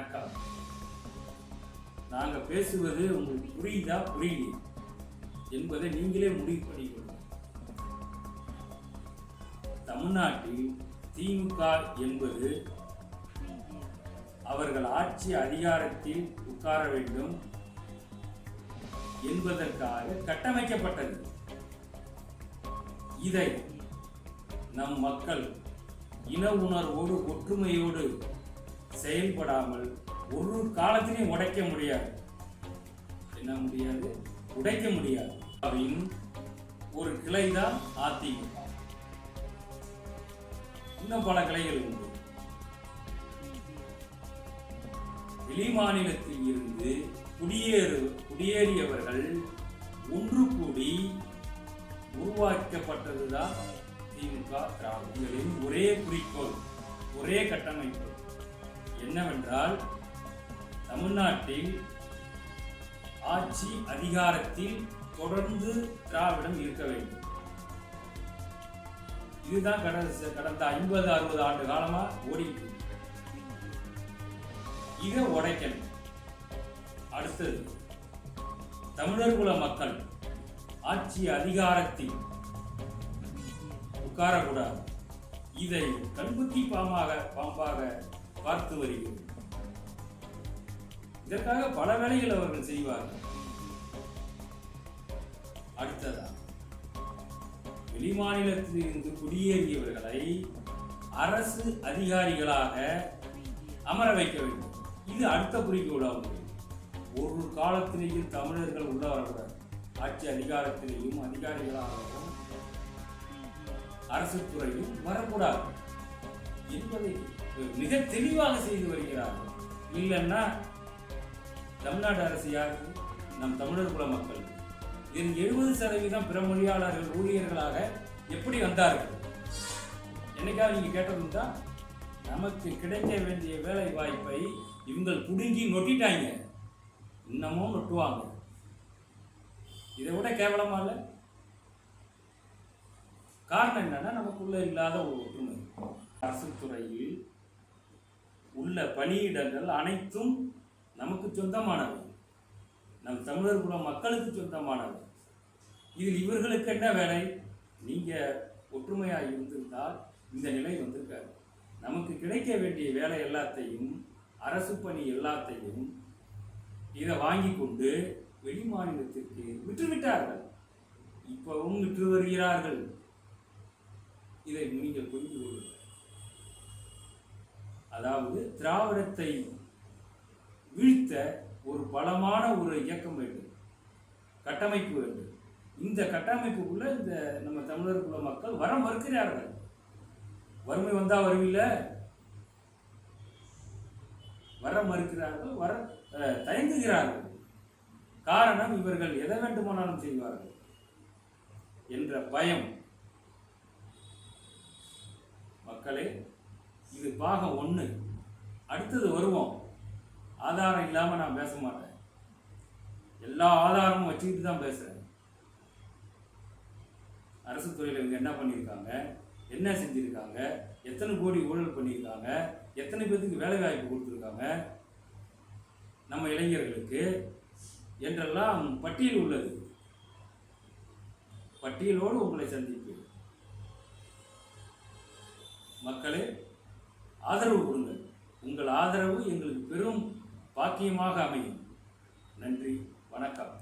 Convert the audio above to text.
வணக்கம். நாங்கள் பேசுவது உங்களுக்கு புரியுதா புரியலையா என்பதை நீங்களே முடிவு பண்ணிக்கொள்ளும். தமிழ்நாட்டில் திமுக என்பது அவர்கள் ஆட்சி அதிகாரத்தில் உட்கார வேண்டும் என்பதற்காக கட்டமைக்கப்பட்டது. இதை நம் மக்கள் இன உணர்வோடு ஒற்றுமையோடு செயல்படாமல் ஒரு காலத்திலையும் உடைக்க முடியாது. என்ன முடியாது? உடைக்க முடியாது. ஒரு கிளைதான் அதிமுக. இன்னும் பல கிளைகள் உண்டு. வெளி மாநிலத்தில் இருந்து குடியேறியவர்கள் ஒன்று கூடி உருவாக்கப்பட்டதுதான் திமுக திராவிடங்களின் ஒரே குறிக்கோள், ஒரே கட்டமைப்பு என்னவென்றால் தமிழ்நாட்டில் ஆட்சி அதிகாரத்தில் தொடர்ந்து திராவிடம் இருக்க வேண்டும். இதுதான் கடந்த 50-60 ஆண்டு காலமா ஓடிட்டு. இதை உடைக்கணும். அடுத்தது, தமிழர் குல மக்கள் ஆட்சி அதிகாரத்தில் உட்காரக்கூடாது. இதை கண்புத்தி பாம்பாக பார்த்து வருகிறது. இதற்காக பல வேலைகள் அவர்கள் செய்வார்கள். அடுத்ததா, வெளிமாநிலத்தில் இருந்து குடியேறியவர்களை அரசு அதிகாரிகளாக அமர வைக்க வேண்டும். இது அடுத்த குறிக்கோளாகும். ஒரு காலத்திலேயும் தமிழர்கள் உள்ள வரக்கூடாது. ஆட்சி அதிகாரத்திலேயும் அதிகாரிகளாகவும் அரசு துறையும் வரக்கூடாது என்பதை மிக தெளிவாக செய்து வருகிறார்கள். இல்லைன்னா தமிழ்நாடு அரசு யாருக்கு? நம் தமிழர் குல மக்கள். இதன் 70% பிற மொழியாளர்கள் ஊழியர்களாக எப்படி வந்தார்கள்? என்னைக்காவது நீங்க கேட்டதுண்டா? நமக்கு கிடைக்க வேண்டிய வேலை வாய்ப்பை இவங்கள் குடுங்கி நொட்டிட்டாங்க. இன்னமும் நொட்டுவாங்க. இதை விட கேவலமா இல்லை? காரணம் என்னன்னா, நமக்குள்ள இல்லாத ஒரு ஒற்றுமை. அரசு துறையில் உள்ள பணியிடங்கள் அனைத்தும் நமக்கு சொந்தமானவை, நம் தமிழர் குல மக்களுக்கு சொந்தமானவை. இதில் இவர்களுக்கு என்ன வேலை? நீங்க ஒற்றுமையாக இருந்திருந்தால் இந்த நிலை வந்திருக்காது. நமக்கு கிடைக்க வேண்டிய வேலை எல்லாத்தையும், அரசு பணி எல்லாத்தையும் இதை வாங்கி கொண்டு வெளி மாநிலத்திற்கு விட்டுவிட்டார்கள். இப்பவும் விட்டு வருகிறார்கள். இதை நீங்கள் புரிந்து கொள்ளுங்கள். அதாவது திராவிடத்தை வீழ்த்த ஒரு பலமான ஒரு இயக்கம் வேண்டும், கட்டமைப்பு வேண்டும். இந்த கட்டமைப்புக்குள்ள இந்த நம்ம தமிழர் குல மக்கள் வர மறுக்கிறார்கள். வறுமை வந்தா வருவில்லை, வர மறுக்கிறார்கள், வர தயங்குகிறார்கள். காரணம், இவர்கள் எதை வேண்டுமானாலும் செய்வார்கள் என்ற பயம். மக்களே, இது பாகம் 1. அடுத்தது வருவோம். ஆதாரம் இல்லாம நான் பேச மாட்டேன். எல்லா ஆதாரமும் வச்சுக்கிட்டு தான் பேசுறேன். அரசு துறையில் இவங்க என்ன பண்ணியிருக்காங்க, என்ன செஞ்சிருக்காங்க, எத்தனை கோடி ஊழல் பண்ணியிருக்காங்க, எத்தனை பேருக்கு வேலை வாய்ப்பு கொடுத்துருக்காங்க நம்ம இளைஞர்களுக்கு என்றெல்லாம் பட்டியல் உள்ளது. பட்டியலோடு உங்களை சந்திப்பேன். மக்களே, ஆதரவு கொடுங்கள். உங்கள் ஆதரவு எங்களுக்கு பெரும் பாக்கியமாக அமையும். நன்றி, வணக்கம்.